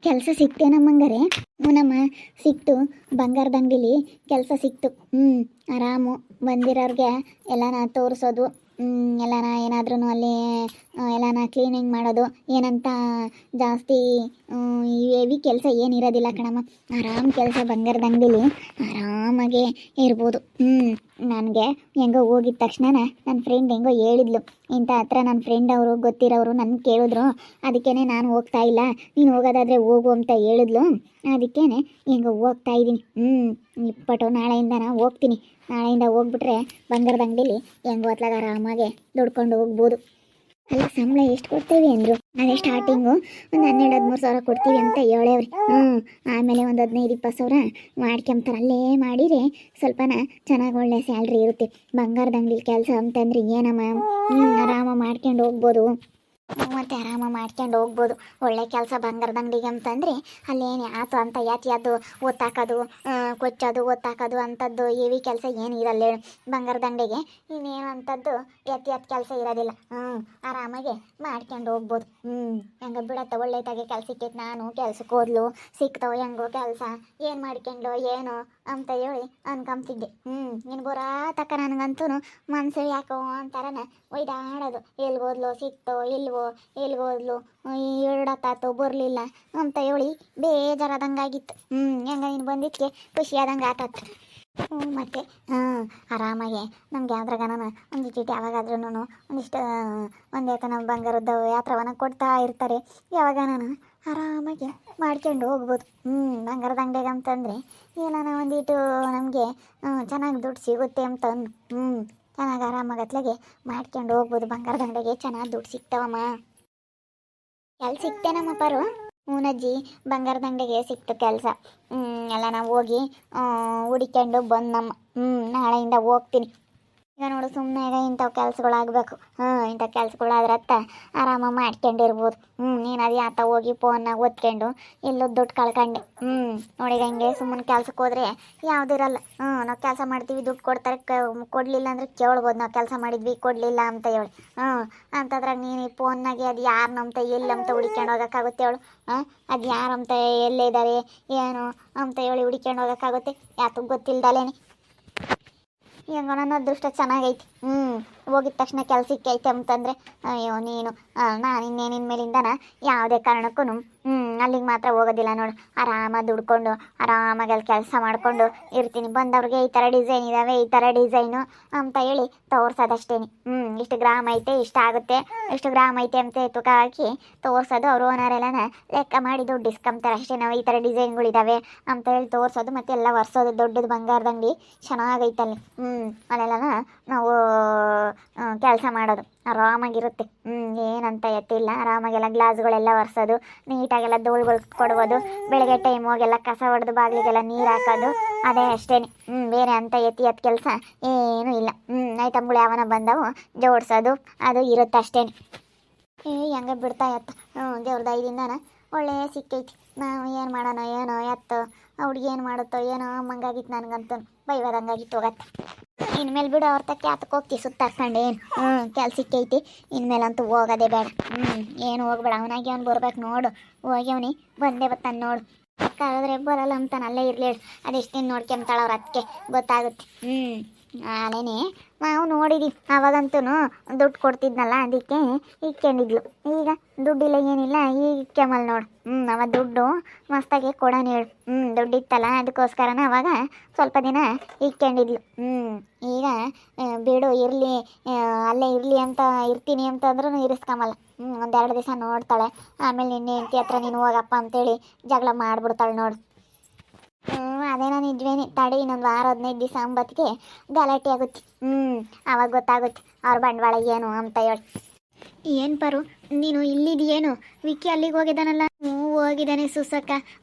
ಕೆಲಸ ಸಿಕ್ತೇನಮ್ಮಂಗಾರೆ? ಹ್ಞೂನಮ್ಮ, ಸಿಕ್ತು. ಬಂಗಾರದ ಅಂಗಡಿಲಿ ಕೆಲಸ ಸಿಕ್ತು. ಆರಾಮು. ಬಂದಿರೋರಿಗೆ ಎಲ್ಲನ ತೋರಿಸೋದು, ಎಲ್ಲನ ಏನಾದ್ರೂ ಅಲ್ಲಿ ಎಲ್ಲನ ಕ್ಲೀನಿಂಗ್ ಮಾಡೋದು, ಏನಂತ ಜಾಸ್ತಿ ಹೆವಿ ಕೆಲಸ ಏನಿರೋದಿಲ್ಲ ಕಣಮ್ಮ. ಆರಾಮ್ ಕೆಲಸ ಬಂಗಾರದ ಅಂಗಡಿಲಿ ಆರಾಮಾಗೆ ಇರ್ಬೋದು. ನನಗೆ ಹೆಂಗೋ ಹೋಗಿದ ತಕ್ಷಣ ನನ್ನ ಫ್ರೆಂಡ್ ಹೆಂಗೋ ಹೇಳಿದ್ಲು, ಇಂಥ ಹತ್ರ ನನ್ನ ಫ್ರೆಂಡ್ ಅವರು ಗೊತ್ತಿರೋರು ನನ್ನ ಕೇಳಿದ್ರು. ಅದಕ್ಕೇ ನಾನು ಹೋಗ್ತಾ ಇಲ್ಲ, ನೀನು ಹೋಗೋದಾದರೆ ಹೋಗು ಅಂತ ಹೇಳಿದ್ಲು. ಅದಕ್ಕೇ ಹೆಂಗೋ ಹೋಗ್ತಾ ಇದ್ದೀನಿ. ಇಪ್ಪಟ್ಟು ನಾಳೆಯಿಂದ ಹೋಗ್ತೀನಿ. ನಾಳೆಯಿಂದ ಹೋಗ್ಬಿಟ್ರೆ ಬಂಗಾರದ ಅಂಗಡಿಲಿ ಹೆಂಗೋ ಹೊತ್ಲಾಗ ಆರಾಮಾಗೆ ದುಡ್ಕೊಂಡು ಹೋಗ್ಬೋದು. ಅಲ್ಲ, ಸಂಬಳ ಎಷ್ಟು ಕೊಡ್ತೇವೆ ಅಂದರು? ಅದೇ ಸ್ಟಾರ್ಟಿಂಗು ಒಂದು 12-13 ಸಾವಿರ ಕೊಡ್ತೀವಿ ಅಂತ ಹೇಳೇವ್ರಿ. ಆಮೇಲೆ ಒಂದು 15-20 ಸಾವಿರ ಮಾಡ್ಕೊಂತಾರೆ. ಅಲ್ಲೇ ಮಾಡಿದರೆ ಸ್ವಲ್ಪನ ಚೆನ್ನಾಗಿ ಒಳ್ಳೆ ಸ್ಯಾಲ್ರಿ ಇರುತ್ತೆ. ಬಂಗಾರದ ಅಂಗಡಿ ಕೆಲಸ ಅಂತಂದ್ರೆ ಏನಮ್ಮ, ಆರಾಮ ಮಾಡ್ಕೊಂಡು ಹೋಗ್ಬೋದು. ಮತ್ತು ಆರಾಮ ಮಾಡ್ಕೊಂಡು ಹೋಗ್ಬೋದು. ಒಳ್ಳೆ ಕೆಲಸ ಬಂಗಾರದ ಅಂಗಡಿಗೆ ಅಂತಂದರೆ ಅಲ್ಲೇನು ಆತು ಅಂತ ಯಾತು ಒತ್ತಾಕೋದು, ಕೊಚ್ಚೋದು, ಒತ್ತಾಕೋದು ಅಂಥದ್ದು ಹೆವಿ ಕೆಲಸ ಏನು ಇರಲ್ಲ ಹೇಳು ಬಂಗಾರದ ಅಂಗಡಿಗೆ. ಇನ್ನೇನು ಅಂಥದ್ದು ಎತ್ತು ಕೆಲಸ ಇರೋದಿಲ್ಲ. ಆರಾಮಾಗೆ ಮಾಡ್ಕೊಂಡು ಹೋಗ್ಬೋದು. ಹೆಂಗೆ ಬಿಡತ್ತ ಒಳ್ಳೆದಾಗೆ ಕೆಲಸಕ್ಕೆ. ನಾನು ಕೆಲ್ಸಕ್ಕೆ ಹೋದ್ಲು ಸಿಕ್ತವ ಹೆಂಗೋ ಕೆಲಸ, ಏನು ಮಾಡ್ಕೊಂಡ್ಲು ಏನೋ ಅಂತ ಹೇಳಿ ಅನ್ಕೊಂತಿದ್ದೆ. ನೀನು ಬರೋ ತಕ್ಕ ನನಗಂತೂ ಮನಸ್ಸು ಯಾಕೋ ಅಂತಾರನ ಒಯ್ದಾಡೋದು. ಎಲ್ಗೋದ್ಲು ಸಿಕ್ತೋ ಎಲ್ಗೋದ್ಲು, ಎರಡತ್ತಾತು ಬರಲಿಲ್ಲ ಅಂತ ಹೇಳಿ ಬೇಜಾರಾದಂಗಾಗಿತ್ತು. ಹೆಂಗ ನೀನು ಬಂದಿದ್ದಕ್ಕೆ ಖುಷಿ ಆದಂಗೆ ಆತತ್ತು. ಮತ್ತು ಆರಾಮಾಗೆ ನಮ್ಗೆ ಯಾವ್ದ್ರಾಗನ ಒಂದು ಚೀಟಿ ಯಾವಾಗಾದ್ರೂ ಒಂದಿಷ್ಟು ಒಂದೇತನ ಬಂಗಾರದ ಯಾತ್ರವನ್ನ ಕೊಡ್ತಾ ಇರ್ತಾರೆ. ಯಾವಾಗ ನಾನು ಆರಾಮಾಗಿ ಮಾಡ್ಕೊಂಡು ಹೋಗ್ಬೋದು. ಬಂಗಾರದ ಅಂಗಡಿಗೆ ಅಂತಂದರೆ ಏನಾನ ಒಂದಿಟ್ಟು ನಮಗೆ ಚೆನ್ನಾಗಿ ದುಡ್ಡು ಸಿಗುತ್ತೆ ಅಂತ ಚೆನ್ನಾಗಿ ಆರಾಮಾಗತ್ಲಾಗೆ ಮಾಡ್ಕೊಂಡು ಹೋಗ್ಬೋದು. ಬಂಗಾರದ ಅಂಗಡಿಗೆ ಚೆನ್ನಾಗಿ ದುಡ್ಡು ಸಿಗ್ತಾವಮ್ಮ. ಎಲ್ಲಿ ಸಿಗ್ತೇನಮ್ಮ ಪರು? ಹೂನಜ್ಜಿ, ಬಂಗಾರದ ಅಂಗಡಿಗೆ ಸಿಕ್ತು ಕೆಲಸ. ಎಲ್ಲ ನಾವು ಹೋಗಿ ಹುಡಿಕೊಂಡು ಬಂದಮ್ಮ. ನಾಳೆಯಿಂದ ಹೋಗ್ತೀನಿ. ಈಗ ನೋಡು, ಸುಮ್ಮನೆ ಈಗ ಇಂಥವು ಕೆಲಸಗಳಾಗಬೇಕು. ಇಂಥ ಕೆಲಸಗಳಾದ್ರತ್ತ ಆರಾಮ ಮಾಡ್ಕೊಂಡಿರ್ಬೋದು. ನೀನು ಅದು ಯಾತ ಹೋಗಿ ಫೋನ್ನಾಗ ಓದ್ಕೊಂಡು ಎಲ್ಲೋ ದುಡ್ಡು ಕಳ್ಕೊಂಡೆ. ನೋಡಿ ಹಂಗೆ ಸುಮ್ಮನೆ ಕೆಲ್ಸಕ್ಕೆ ಹೋದ್ರೆ ಯಾವುದಿರಲ್ಲ. ನಾವು ಕೆಲಸ ಮಾಡ್ತೀವಿ, ದುಡ್ಡು ಕೊಡ್ತಾರೆ, ಕೊಡಲಿಲ್ಲ ಅಂದರೆ ಕೇಳ್ಬೋದು, ನಾವು ಕೆಲಸ ಮಾಡಿದ್ವಿ ಕೊಡಲಿಲ್ಲ ಅಂತ ಹೇಳಿ. ಅಂತದ್ರಾಗ ನೀನು ಫೋನ್ನಾಗೆ ಅದು ಯಾರು ನಂಬ್ತ ಎಲ್ಲಂತ ಹುಡ್ಕೊಂಡು ಹೋಗೋಕ್ಕಾಗುತ್ತೆ ಹೇಳು? ಅದು ಯಾರಂತ ಎಲ್ಲೇ ಇದ್ದಾರೆ ಏನು ಅಂತ ಹೇಳಿ ಹುಡ್ಕೊಂಡು ಹೋಗೋಕ್ಕಾಗುತ್ತೆ? ಯಾತಕ್ಕೆ ಗೊತ್ತಿಲ್ದಲೇನೆ. ಹೆಂಗೋ ನನ್ನ ಅದೃಷ್ಟ ಚೆನ್ನಾಗೈತಿ. ಹೋಗಿದ ತಕ್ಷಣ ಕೆಲ್ಸಕ್ಕೆ ಐತೆ ಅಂತಂದರೆ ಅಯ್ಯೋ ನೀನು, ನಾನು ಇನ್ನೇನಿನ ಮೇಲಿಂದನ ಯಾವುದೇ ಕಾರಣಕ್ಕೂ ಅಲ್ಲಿಗೆ ಮಾತ್ರ ಹೋಗೋದಿಲ್ಲ ನೋಡು. ಆರಾಮಾಗಿ ದುಡ್ಕೊಂಡು ಆರಾಮಾಗಿ ಅಲ್ಲಿ ಕೆಲಸ ಮಾಡಿಕೊಂಡು ಇರ್ತೀನಿ. ಬಂದವ್ರಿಗೆ ಈ ಥರ ಡಿಸೈನ್ ಇದ್ದಾವೆ, ಈ ಥರ ಡಿಸೈನು ಅಂತ ಹೇಳಿ ತೋರ್ಸೋದಷ್ಟೇ. ಇಷ್ಟು ಗ್ರಾಮ್ ಐತೆ, ಇಷ್ಟ ಆಗುತ್ತೆ, ಇಷ್ಟು ಗ್ರಾಮ್ ಐತೆ ಅಂತ ತೂಕ ಹಾಕಿ ತೋರಿಸೋದು. ಅವರು ಓನರೆಲ್ಲನ ಲೆಕ್ಕ ಮಾಡಿ ದುಡ್ಡು ಇಸ್ಕೊಂತಾರೆ ಅಷ್ಟೇ. ನಾವು ಈ ಥರ ಡಿಸೈನ್ಗಳಿದ್ದಾವೆ ಅಂತ ಹೇಳಿ ತೋರಿಸೋದು, ಮತ್ತು ಎಲ್ಲ ಒರೆಸೋದು. ದೊಡ್ಡದು ಬಂಗಾರದ ಅಂಗಡಿ ಚೆನ್ನಾಗೈತಲ್ಲಿ. ಅಲ್ಲೆಲ್ಲ ನಾವು ಕೆಲಸ ಮಾಡೋದು ಆರಾಮಾಗಿರುತ್ತೆ. ಏನಂತ ಎತ್ತಿಲ್ಲ. ಆರಾಮಾಗೆಲ್ಲ ಗ್ಲಾಸ್ಗಳೆಲ್ಲ ಒರೆಸೋದು, ನೀಟಾಗೆಲ್ಲ ಧೂಳುಗಳು ಕೊಡ್ಬೋದು. ಬೆಳಗ್ಗೆ ಟೈಮ್ ಹೋಗೆಲ್ಲ ಕಸ ಹೊಡೆದು ಬಾಗಿಲಿಗೆಲ್ಲ ನೀರು ಹಾಕೋದು, ಅದೇ ಅಷ್ಟೇ. ಬೇರೆ ಅಂತ ಎತ್ತಿ ಕೆಲಸ ಏನೂ ಇಲ್ಲ. ಐಟಮ್ಗಳು ಯಾವನ ಬಂದವು ಜೋಡಿಸೋದು, ಅದು ಇರುತ್ತೆ ಅಷ್ಟೇ. ಹೆಂಗೆ ಬಿಡ್ತಾ ಎತ್ತ. ದೇವ್ರ ದಯದಿಂದನ ಒಳ್ಳೆ ಸಿಕ್ಕೈತಿ. ನಾವು ಏನು ಮಾಡೋಣ ಏನೋ ಎತ್ತು ಹುಡುಗಿ ಏನು ಮಾಡುತ್ತೋ ಏನೋ ಮಂಗಾಗಿತ್ತು. ನನಗಂತೂ ಬೈವದಂಗಾಗಿತ್ತು ಹೋಗತ್ತೆ. ಇನ್ಮೇಲೆ ಬಿಡು, ಅವ್ರ ತಕ್ಕ ಯಾತಕ್ಕೆ ಹೋಗ್ತಿ ಸುತ್ತಾಡ್ಕೊಂಡು. ಏನು ಕೆಲ್ಸಕ್ಕೈತಿ ಇನ್ಮೇಲಂತೂ ಹೋಗೋದೇ ಬೇಡ. ಏನು ಹೋಗ್ಬೇಡ. ಅವನಾಗಿ ಅವ್ನು ಬರ್ಬೇಕು ನೋಡು. ಹೋಗಿ ಅವನಿ ಬಂದೇ ಬರ್ತಾನೆ ನೋಡು. ಕಳೆದ್ರೆ ಬರಲ್ಲ ಅಂತಾನೆ, ಅಲ್ಲೇ ಇರಲಿ ಹೇಳು. ಅದೆಷ್ಟು ದಿನ ನೋಡ್ಕೊಂತಾಳ ಅವ್ರ ಅದಕ್ಕೆ ಗೊತ್ತಾಗುತ್ತೆ. ಅಲ್ಲೇನೆ ನಾವು ನೋಡಿದ್ವಿ. ಅವಾಗಂತೂ ದುಡ್ಡು ಕೊಡ್ತಿದ್ನಲ್ಲ, ಅದಕ್ಕೆ ಇಕ್ಕೊಂಡಿದ್ಲು. ಈಗ ದುಡ್ಡಿಲ್ಲ ಏನಿಲ್ಲ, ಈಗ ಇಕ್ಕೆಮಲ್ ನೋಡು. ಅವಾಗ ದುಡ್ಡು ಮಸ್ತಾಗಿ ಕೊಡೋಣ ಹೇಳು. ದುಡ್ಡು ಇತ್ತಲ್ಲ, ಅದಕ್ಕೋಸ್ಕರನ ಅವಾಗ ಸ್ವಲ್ಪ ದಿನ ಇಕ್ಕೊಂಡಿದ್ಲು. ಈಗ ಬಿಡು ಇರಲಿ, ಅಲ್ಲೇ ಇರಲಿ ಅಂತ ಇರ್ತೀನಿ ಅಂತಂದ್ರೂ ಇರಿಸ್ಕೊಂಬಲ್ಲ. 1-2 ದಿವಸ ನೋಡ್ತಾಳೆ. ಆಮೇಲೆ ನಿನ್ನೆ ಹೆಂಡತಿ ಹತ್ರ ನೀನು ಹೋಗಪ್ಪ ಅಂತೇಳಿ ಜಗಳ ಮಾಡಿಬಿಡ್ತಾಳೆ ನೋಡು. ಅದೇನೋ ನಿಜವೇನೆ. ತಡೆ, ಇನ್ನೊಂದು ವಾರ 15 ದಿವಸ ಅಂಬತ್ತಿಗೆ ಗಲಾಟೆ ಆಗುತ್ತೆ. ಆವಾಗ ಗೊತ್ತಾಗುತ್ತೆ ಅವ್ರ ಬಂಡವಾಳ ಏನು ಅಂತ ಹೇಳಿ. ಏನು ಪರು, ನೀನು ಇಲ್ಲಿದೆಯೇನು? ವಿಕ್ಕಿ ಅಲ್ಲಿಗೆ ಹೋಗಿದ್ದಾನಲ್ಲ? ಹೋಗಿದ್ದಾನೆ ಸುಸಕ್ಕ.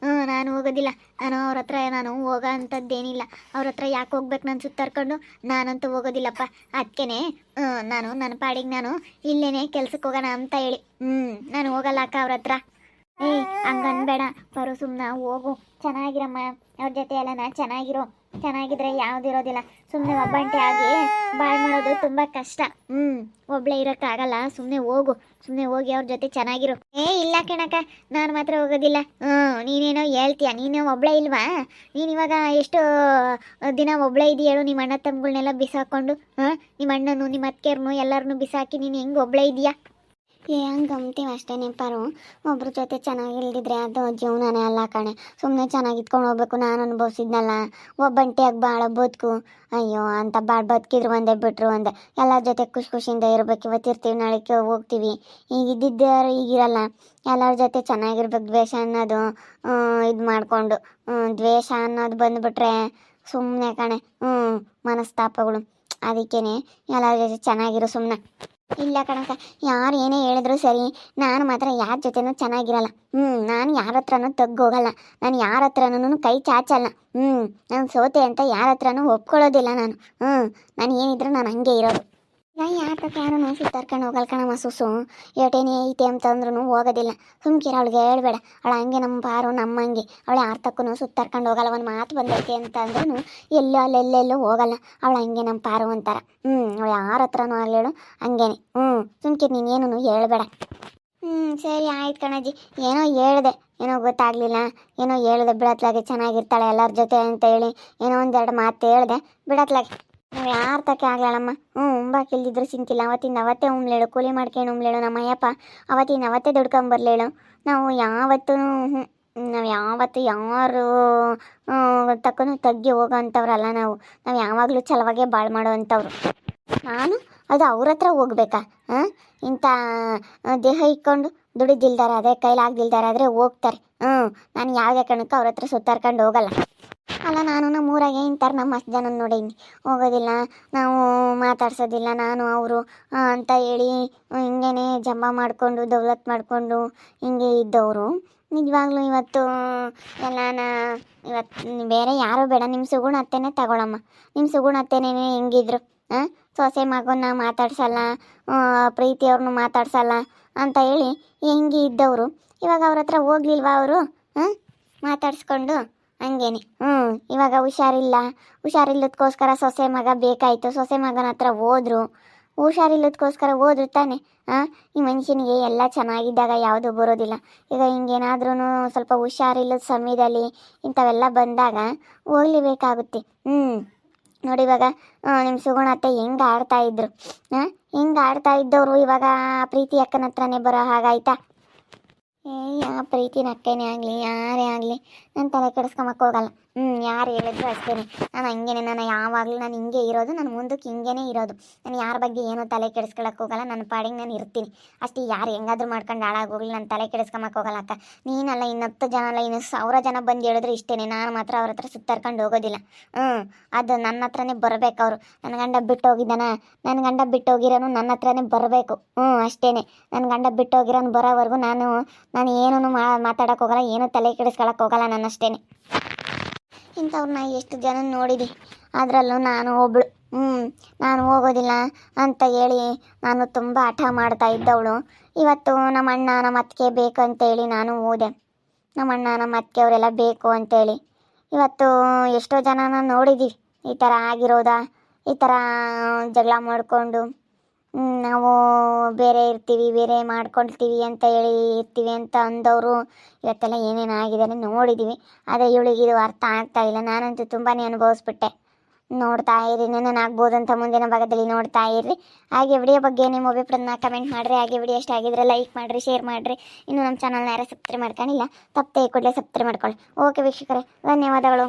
ನಾನು ಹೋಗೋದಿಲ್ಲ. ಅವ್ರ ಹತ್ರ ನಾನು ಹೋಗೋ ಅಂಥದ್ದೇನಿಲ್ಲ. ಅವ್ರ ಹತ್ರ ಯಾಕೆ ಹೋಗ್ಬೇಕು ನಾನು ಸುತ್ತಾರ್ಕೊಂಡು? ನಾನಂತೂ ಹೋಗೋದಿಲ್ಲಪ್ಪ. ಅದಕ್ಕೇ ನಾನು ನನ್ನ ಪಾಡಿಗೆ ನಾನು ಇಲ್ಲೇನೆ ಕೆಲ್ಸಕ್ಕೆ ಹೋಗೋಣ ಅಂತ ಹೇಳಿ. ನಾನು ಹೋಗಲ್ಲ ಅಕ್ಕ ಅವ್ರ ಹತ್ರ. ಹಂಗನ್ಬೇಡ ಪರು, ಸುಮ್ಮನೆ ಹೋಗು. ಚೆನ್ನಾಗಿರಮ್ಮ, ಅವ್ರ ಜೊತೆ ಎಲ್ಲನ ಚೆನ್ನಾಗಿರೋ. ಚೆನ್ನಾಗಿದ್ರೆ ಯಾವುದಿರೋದಿಲ್ಲ. ಸುಮ್ಮನೆ ಒಬ್ಬಂಟಿ ಆಗಿ ಬಾಳ್ ಮಾಡೋದು ತುಂಬ ಕಷ್ಟ. ಒಬ್ಳೆ ಇರೋಕ್ಕಾಗಲ್ಲ. ಸುಮ್ಮನೆ ಹೋಗು, ಸುಮ್ಮನೆ ಹೋಗಿ ಅವ್ರ ಜೊತೆ ಚೆನ್ನಾಗಿರು. ಇಲ್ಲ ಕಣಕ್ಕ, ನಾನು ಮಾತ್ರ ಹೋಗೋದಿಲ್ಲ. ನೀನೇನೋ ಹೇಳ್ತೀಯ, ನೀನು ಒಬ್ಳೆ ಇಲ್ವಾ? ನೀನು ಇವಾಗ ಎಷ್ಟು ದಿನ ಒಬ್ಳೆ ಇದೆಯಾ ಹೇಳು? ನಿಮ್ಮ ಅಣ್ಣ ತಮ್ಮಗಳನ್ನೆಲ್ಲ ಬಿಸಾಕೊಂಡು, ನಿಮ್ಮ ಅಣ್ಣನು ನಿಮ್ಮ ಅತ್ತಿಗೆರ್ನು ಎಲ್ಲರನ್ನೂ ಬಿಸಾಕಿ ನೀನು ಹೆಂಗೆ ಒಬ್ಳೆ ಇದೆಯಾ? ಹಂಗೆ ಅಂತೀವಿ ಅಷ್ಟೇ ನೆಂಪಾರು. ಒಬ್ರ ಜೊತೆ ಚೆನ್ನಾಗಿಲ್ದಿದ್ರೆ ಅದು ಜೀವನನೇ ಅಲ್ಲ ಕಣೆ. ಸುಮ್ಮನೆ ಚೆನ್ನಾಗಿ ಇಟ್ಕೊಂಡು ಹೋಗ್ಬೇಕು. ನಾನು ಅನುಭವಿಸಿದ್ನಲ್ಲ ಒಬ್ಬಂಟಿಯಾಗಿ ಭಾಳ ಬದುಕು. ಅಯ್ಯೋ ಅಂತ ಭಾಳ ಬದುಕಿದ್ರು ಒಂದೇ ಬಿಟ್ಟರು ಒಂದೇ. ಎಲ್ಲರ ಜೊತೆ ಖುಷಿಯಿಂದ ಇರ್ಬೇಕು. ಇವತ್ತು ಇರ್ತೀವಿ, ನಾಳೆಗೆ ಹೋಗ್ತೀವಿ. ಈಗ ಇದ್ದಿದ್ದಾರು ಈಗಿರಲ್ಲ. ಎಲ್ಲರ ಜೊತೆ ಚೆನ್ನಾಗಿರ್ಬೇಕು. ದ್ವೇಷ ಅನ್ನೋದು ಇದು ಮಾಡಿಕೊಂಡು ದ್ವೇಷ ಅನ್ನೋದು ಬಂದುಬಿಟ್ರೆ ಸುಮ್ಮನೆ ಕಣೆ ಮನಸ್ತಾಪಗಳು. ಅದಕ್ಕೇ ಎಲ್ಲರ ಜೊತೆ ಚೆನ್ನಾಗಿರು ಸುಮ್ಮನೆ. ಇಲ್ಲ ಕಣಕ, ಯಾರು ಏನೇ ಹೇಳಿದ್ರು ಸರಿ, ನಾನು ಮಾತ್ರ ಯಾರ ಜೊತೆನೂ ಚೆನ್ನಾಗಿರಲ್ಲ. ನಾನು ಯಾರ ಹತ್ರನೂ ತಗ್ಗೋಗಲ್ಲ. ನಾನು ಯಾರ ಹತ್ರನೂ ಕೈ ಚಾಚಲ್ಲ. ನಾನು ಸೋತೆ ಅಂತ ಯಾರ ಹತ್ರನೂ ಒಪ್ಕೊಳ್ಳೋದಿಲ್ಲ ನಾನು. ನಾನು ಏನಿದ್ರು ನಾನು ಹಂಗೆ ಇರೋದು. ಯಾತಕ್ಕೆ ಯಾರು ಸುತ್ತಾರ್ಕೊಂಡು ಹೋಗಲ್ಲ ಕಣಮ್ಮ ಸುಸು. ಏಟೇನೇ ಐತೆ ಅಂತಂದ್ರೂ ಹೋಗೋದಿಲ್ಲ. ಸುಮ್ಕಿರ, ಅವಳಿಗೆ ಹೇಳ್ಬೇಡ. ಅವಳು ಹಂಗೆ ನಮ್ಮ ಪಾರು ನಮ್ಮಂಗೆ. ಅವಳು ಯಾರ ತಕ್ಕೂ ಸುತ್ತಾರ್ಕೊಂಡು ಹೋಗಲ್ಲ. ಒಂದು ಮಾತು ಬಂದೈತೆ ಅಂತಂದ್ರೂ ಎಲ್ಲೋ ಅಲ್ಲೆಲ್ಲೆಲ್ಲೂ ಹೋಗಲ್ಲ. ಅವಳು ಹಂಗೆ ನಮ್ಮ ಪಾರು ಅಂತಾರ. ಅವಳು ಯಾರ ಹತ್ರನೂ ಹೇಳು ಹಂಗೇನೆ. ಸುಮ್ಕಿರ್ ನೀನೇನು ಹೇಳ್ಬೇಡ. ಸರಿ ಆಯ್ತು ಕಣಜ್ಜಿ. ಏನೋ ಹೇಳ್ದೆ, ಏನೋ ಗೊತ್ತಾಗಲಿಲ್ಲ. ಏನೋ ಹೇಳಿದೆ ಬಿಡತ್ಲಾಗೆ ಚೆನ್ನಾಗಿರ್ತಾಳೆ ಎಲ್ಲರ ಜೊತೆ ಅಂತ ಹೇಳಿ ಏನೋ ಒಂದೆರಡು ಮಾತು ಹೇಳಿದೆ ಬಿಡತ್ಲಾಗೆ. ನಾವು ಯಾರ ತಕ್ಕೆ ಆಗ್ಲಲ್ಲಮ್ಮ. ಉಂಬಾಕ್ ಇಲ್ದಿದ್ರು ಚಿಂತಿಲ್ಲ. ಅವತ್ತೇ ಉಮ್ಲೇಳು, ಕೂಲಿ ಮಾಡ್ಕೊಂಡು ಉಮ್ಲೇಳು. ನಮ್ಮ ಅಯ್ಯಪ್ಪ ಅವತ್ತೇ ದುಡ್ಕೊಂಬರ್ಲೇಳು. ನಾವು ಯಾವತ್ತೂ ಯಾರು ತಕ್ಕೂ ತಗ್ಗಿ ಹೋಗೋ ಅಂಥವ್ರಲ್ಲ ನಾವು. ಯಾವಾಗಲೂ ಛಲವಾಗೇ ಬಾಳು ಮಾಡೋ ಅಂಥವ್ರು. ನಾನು ಅದು ಅವ್ರ ಹತ್ರ ಹೋಗ್ಬೇಕಾ? ಇಂಥ ದೇಹ ಇಕ್ಕೊಂಡು ದುಡಿದಿಲ್ದಾರ ಅದೇ ಕೈಲಾಗ್ದಿಲ್ದಾರ ಆದರೆ ಹೋಗ್ತಾರೆ. ನಾನು ಯಾವುದೇ ಕಾರಣಕ್ಕೂ ಅವ್ರ ಹತ್ರ ಸುತ್ತಾರ್ಕೊಂಡು ಹೋಗಲ್ಲ. ಅಲ್ಲ, ನಾನು ನಮ್ಮೂರಾಗೆ ಇಂಥವ್ರು ನಮ್ಮ ಅಷ್ಟು ಜನ ನೋಡೀನಿ. ಹೋಗೋದಿಲ್ಲ, ನಾವು ಮಾತಾಡ್ಸೋದಿಲ್ಲ, ನಾನು ಅವರು ಅಂತ ಹೇಳಿ ಹಿಂಗೇ ಜಂಬ ಮಾಡಿಕೊಂಡು ದೌಲತ್ ಮಾಡಿಕೊಂಡು ಹಿಂಗೆ ಇದ್ದವರು. ನಿಜವಾಗ್ಲೂ ಇವತ್ತು ಇವತ್ತು ಬೇರೆ ಯಾರೂ ಬೇಡ. ನಿಮ್ಮ ಸುಗುಣ ಅತ್ತೆನೇ ತಗೊಳಮ್ಮ. ನಿಮ್ಮ ಸುಗುಣ ಅತ್ತೆನೇ ಹೆಂಗಿದ್ರು, ಸೊಸೆ ಮಗನ್ನ ಮಾತಾಡ್ಸಲ್ಲ, ಪ್ರೀತಿಯವ್ರನ್ನೂ ಮಾತಾಡ್ಸಲ್ಲ ಅಂತ ಹೇಳಿ ಹೆಂಗೆ ಇದ್ದವರು. ಇವಾಗ ಅವ್ರ ಹತ್ರ ಹೋಗ್ಲಿಲ್ವಾ ಅವರು ಮಾತಾಡ್ಸ್ಕೊಂಡು ಹಂಗೇನೆ. ಇವಾಗ ಹುಷಾರಿಲ್ಲದಕ್ಕೋಸ್ಕರ ಸೊಸೆ ಮಗ ಬೇಕಾಯಿತು. ಸೊಸೆ ಮಗನ ಹತ್ರ ಹೋದ್ರು. ಹುಷಾರಿಲ್ಲದಕ್ಕೋಸ್ಕರ ಹೋದ್ರು ತಾನೆ. ಈ ಮನುಷ್ಯನಿಗೆ ಎಲ್ಲ ಚೆನ್ನಾಗಿದ್ದಾಗ ಯಾವುದೂ ಬರೋದಿಲ್ಲ. ಈಗ ಹಿಂಗೇನಾದ್ರೂ ಸ್ವಲ್ಪ ಹುಷಾರಿಲ್ಲದ ಸಮಯದಲ್ಲಿ ಇಂಥವೆಲ್ಲ ಬಂದಾಗ ಹೋಗ್ಲೇಬೇಕಾಗುತ್ತೆ. ನೋಡಿ ಇವಾಗ ನಿಮ್ಮ ಸುಗುಣ ಅತ್ತೆ ಹೆಂಗೆ ಆಡ್ತಾಯಿದ್ರು. ಹಿಂಗೆ ಆಡ್ತಾ ಇದ್ದವರು ಇವಾಗ ಪ್ರೀತಿ ಅಕ್ಕನ ಹತ್ರನೇ ಬರೋ ಹಾಗಾಯ್ತಾ? ಆ ಪ್ರೀತಿನ ಅಕ್ಕನೇ ಆಗಲಿ ಯಾರೇ ಆಗಲಿ ನಾನು ತಲೆ ಕೆಡಿಸ್ಕೊಂಬಕ್ಕೆ ಹೋಗಲ್ಲ. ಯಾರು ಹೇಳಿದ್ರು ಅಷ್ಟೇ. ನಾನು ಹಂಗೇನೆ. ನಾನು ಯಾವಾಗಲೂ ನಾನು ಹಿಂಗೆ ಇರೋದು. ನಾನು ಮುಂದಕ್ಕೆ ಹಿಂಗೇ ಇರೋದು. ನಾನು ಯಾರ ಬಗ್ಗೆ ಏನೂ ತಲೆ ಕೆಡಿಸ್ಕೊಳಕ್ಕೆ ಹೋಗಲ್ಲ. ನನ್ನ ಪಾಡಿಗೆ ನಾನು ಇರ್ತೀನಿ ಅಷ್ಟೇ. ಯಾರು ಹೆಂಗಾದ್ರೂ ಮಾಡ್ಕೊಂಡು ಹಾಳಾಗೋಗ್ಲಿ, ನಾನು ತಲೆ ಕೆಡಿಸ್ಕೊಂಬಕ್ಕೆ ಹೋಗಲ್ಲ ಅಕ್ಕ. ನೀನಲ್ಲ, 10 ಜನ ಅಲ್ಲ, 1000 ಜನ ಬಂದು ಹೇಳಿದ್ರು ಇಷ್ಟೇ. ನಾನು ಮಾತ್ರ ಅವ್ರ ಹತ್ರ ಸುತ್ತಾರ್ಕೊಂಡು ಹೋಗೋದಿಲ್ಲ. ಅದು ನನ್ನ ಹತ್ರನೇ ಬರಬೇಕು ಅವರು. ನನ್ನ ಗಂಡ ಬಿಟ್ಟು ಹೋಗಿದ್ದಾನ, ನನ್ನ ಗಂಡ ಬಿಟ್ಟು ಹೋಗಿರೋನು ನನ್ನ ಹತ್ರನೇ ಬರಬೇಕು. ಅಷ್ಟೇ. ನನ್ನ ಗಂಡ ಬಿಟ್ಟು ಹೋಗಿರೋನು ಬರೋವರೆಗೂ ನಾನು ಏನೂ ಮಾತಾಡೋಕೆ ಹೋಗಲ್ಲ, ಏನೂ ತಲೆ ಕೆಡಿಸ್ಕೊಳಕ್ಕೆ ಹೋಗಲ್ಲ. ನಾನು ಅಷ್ಟೇ. ಇಂಥವ್ರನ್ನ ಎಷ್ಟು ಜನ ನೋಡಿದೆ, ಅದರಲ್ಲೂ ನಾನು ಒಬ್ಳು. ನಾನು ಹೋಗೋದಿಲ್ಲ ಅಂತ ಹೇಳಿ ನಾನು ತುಂಬ ಹಠ ಮಾಡ್ತಾ ಇದ್ದವಳು. ಇವತ್ತು ನಮ್ಮ ಅಣ್ಣ ನಮ್ಮ ಅತ್ತಿಗೆ ಬೇಕು ಅಂತೇಳಿ ನಾನು ಹೋದೆ. ನಮ್ಮ ಅಣ್ಣ ನಮ್ಮ ಅತ್ತಿಗೆ ಅವರೆಲ್ಲ ಬೇಕು ಅಂತೇಳಿ ಇವತ್ತು ಎಷ್ಟೋ ಜನನ ನೋಡಿದ್ದೀವಿ ಈ ಥರ ಆಗಿರೋದಾ, ಈ ಥರ ಜಗಳ ಮಾಡಿಕೊಂಡು ನಾವು ಬೇರೆ ಇರ್ತೀವಿ, ಬೇರೆ ಮಾಡ್ಕೊಳ್ತೀವಿ ಅಂತ ಹೇಳಿ ಇರ್ತೀವಿ ಅಂತ ಅಂದವರು ಇವತ್ತೆಲ್ಲ ಏನೇನು ಆಗಿದೆ ನೋಡಿದ್ದೀವಿ. ಅದೇ ಇವಳಿಗಿದು ಅರ್ಥ ಆಗ್ತಾ ಇಲ್ಲ. ನಾನಂತೂ ತುಂಬಾ ಅನುಭವಿಸ್ಬಿಟ್ಟೆ. ನೋಡ್ತಾ ಇರಿ, ಆಗ್ಬೋದು ಅಂತ ಮುಂದಿನ ಭಾಗದಲ್ಲಿ ನೋಡ್ತಾ ಇರ್ರಿ. ಹಾಗೆ ವಿಡಿಯೋ ಬಗ್ಗೆ ನಿಮ್ಮ ಅಭಿಪ್ರಾಯನ ಕಮೆಂಟ್ ಮಾಡಿರಿ. ಹಾಗೆ ವಿಡಿಯೋ ಇಷ್ಟ ಆಗಿದ್ರೆ ಲೈಕ್ ಮಾಡಿರಿ, ಶೇರ್ ಮಾಡಿರಿ. ಇನ್ನು ನಮ್ಮ ಚಾನಲ್ನ ಯಾರು ಸಬ್ಸ್ಕ್ರೈಬ್ ಮಾಡ್ಕೊಂಡಿಲ್ಲ ತಪ್ಪದೆ ಕೂಡಲೇ ಸಬ್ಸ್ಕ್ರೈಬ್ ಮಾಡ್ಕೊಳ್ಳಿ. ಓಕೆ ವೀಕ್ಷಕರೇ, ಧನ್ಯವಾದಗಳು.